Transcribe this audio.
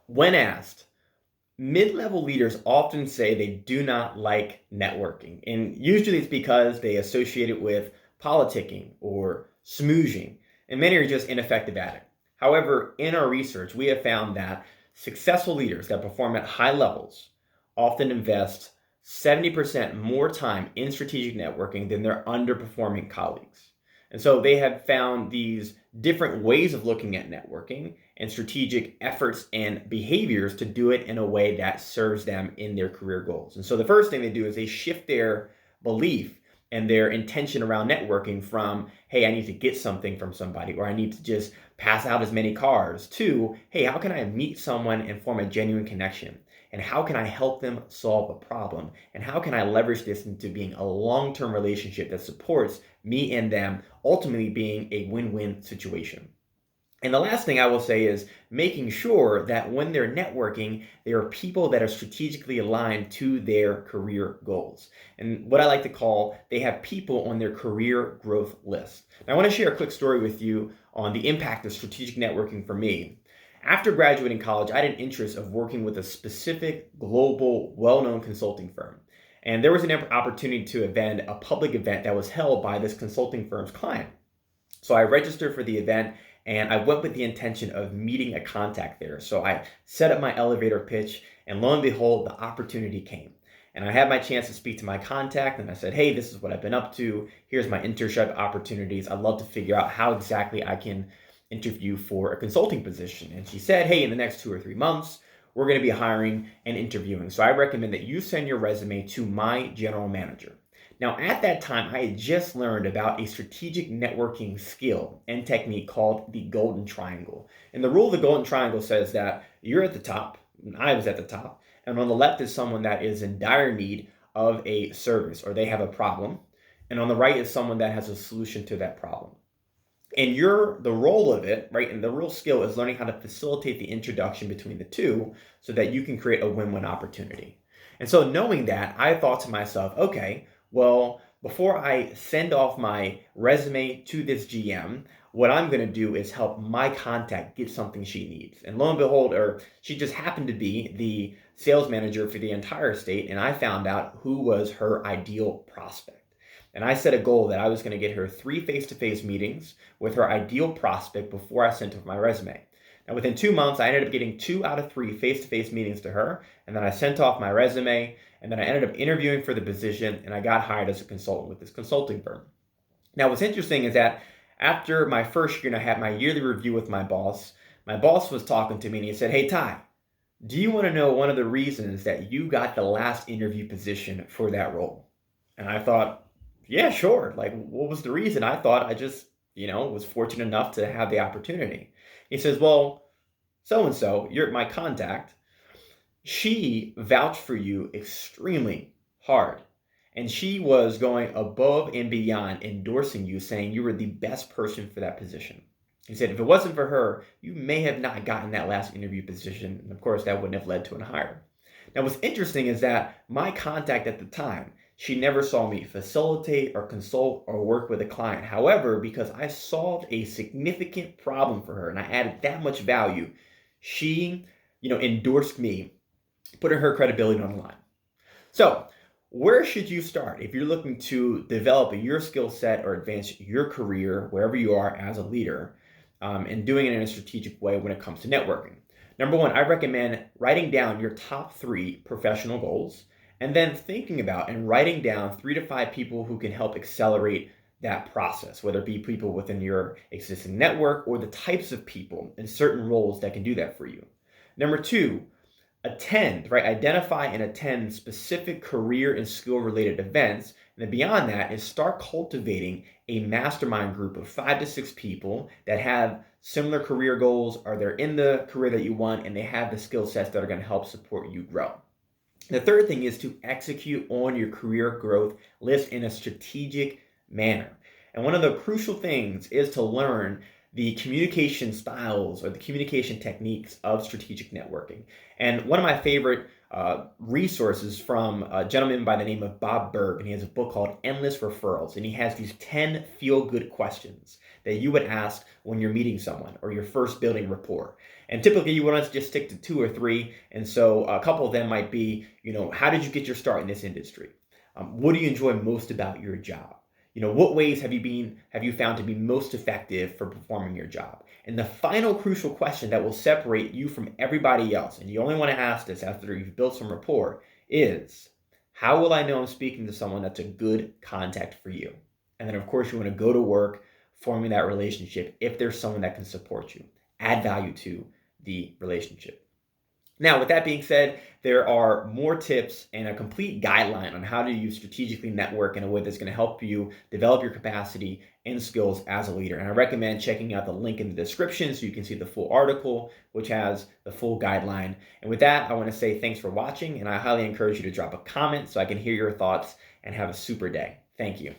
When asked, mid-level leaders often say they do not like networking, and usually it's because they associate it with politicking or schmoozing, and many are just ineffective at it. However, in our research, we have found that successful leaders that perform at high levels often invest 70% more time in strategic networking than their underperforming colleagues. And so they have found these different ways of looking at networking and strategic efforts and behaviors to do it in a way that serves them in their career goals. And so the first thing they do is they shift their belief and their intention around networking from, hey, I need to get something from somebody, or I need to just pass out as many cars, to, hey, how can I meet someone and form a genuine connection? And how can I help them solve a problem? And how can I leverage this into being a long-term relationship that supports me and them, ultimately being a win-win situation? And the last thing I will say is making sure that when they're networking, there are people that are strategically aligned to their career goals. And what I like to call, they have people on their career growth list. Now, I want to share a quick story with you on the impact of strategic networking for me. After graduating college, I had an interest of working with a specific global, well-known consulting firm. And there was an opportunity to attend a public event that was held by this consulting firm's client. So I registered for the event and I went with the intention of meeting a contact there. So I set up my elevator pitch, and lo and behold, the opportunity came. And I had my chance to speak to my contact, and I said, hey, this is what I've been up to. Here's my internship opportunities. I'd love to figure out how exactly I can interview for a consulting position. And she said, hey, in the next 2 or 3 months, we're going to be hiring and interviewing. So I recommend that you send your resume to my general manager. Now, at that time, I had just learned about a strategic networking skill and technique called the golden triangle. And the rule of the golden triangle says that you're at the top, and I was at the top, and on the left is someone that is in dire need of a service, or they have a problem, and on the right is someone that has a solution to that problem. And the role of it, right, and the real skill is learning how to facilitate the introduction between the two so that you can create a win-win opportunity. And so knowing that, I thought to myself, okay, well, before I send off my resume to this GM, what I'm going to do is help my contact get something she needs. And lo and behold, or she just happened to be the sales manager for the entire state, and I found out who was her ideal prospect. And I set a goal that I was going to get her 3 face-to-face meetings with her ideal prospect before I sent off my resume. Now, within 2 months, I ended up getting 2 out of 3 face-to-face meetings to her, and then I sent off my resume, and then I ended up interviewing for the position, and I got hired as a consultant with this consulting firm. Now, what's interesting is that after my first year and I had my yearly review with my boss was talking to me, and he said, hey, Ty, do you want to know one of the reasons that you got the last interview position for that role? And I thought, yeah, sure. Like, what was the reason? I thought I just, was fortunate enough to have the opportunity. He says, well, so-and-so, you're my contact. She vouched for you extremely hard. And she was going above and beyond endorsing you, saying you were the best person for that position. He said, if it wasn't for her, you may have not gotten that last interview position. And of course, that wouldn't have led to a hire. Now, what's interesting is that my contact at the time, she never saw me facilitate or consult or work with a client. However, because I solved a significant problem for her and I added that much value, she, endorsed me, putting her credibility on the line. So, where should you start if you're looking to develop your skill set or advance your career wherever you are as a leader, and doing it in a strategic way when it comes to networking? Number one, I recommend writing down your top 3 professional goals, and then thinking about and writing down 3 to 5 people who can help accelerate that process, whether it be people within your existing network or the types of people in certain roles that can do that for you. Number 2, identify and attend specific career and skill related events. And then beyond that is start cultivating a mastermind group of 5 to 6 people that have similar career goals, or they're in the career that you want, and they have the skill sets that are going to help support you grow. The third thing is to execute on your career growth list in a strategic manner. And one of the crucial things is to learn the communication styles or the communication techniques of strategic networking. And one of my favorite resources from a gentleman by the name of Bob Berg, and he has a book called Endless Referrals, and he has these 10 feel-good questions that you would ask when you're meeting someone or you're first building rapport. And typically you want to just stick to 2 or 3. And so a couple of them might be, how did you get your start in this industry? What do you enjoy most about your job? What ways have you found to be most effective for performing your job? And the final crucial question that will separate you from everybody else, and you only want to ask this after you've built some rapport, is how will I know I'm speaking to someone that's a good contact for you? And then of course you want to go to work forming that relationship if there's someone that can support you, add value to the relationship. Now, with that being said, there are more tips and a complete guideline on how to use strategically network in a way that's going to help you develop your capacity and skills as a leader. And I recommend checking out the link in the description so you can see the full article, which has the full guideline. And with that, I want to say thanks for watching, and I highly encourage you to drop a comment so I can hear your thoughts, and have a super day. Thank you.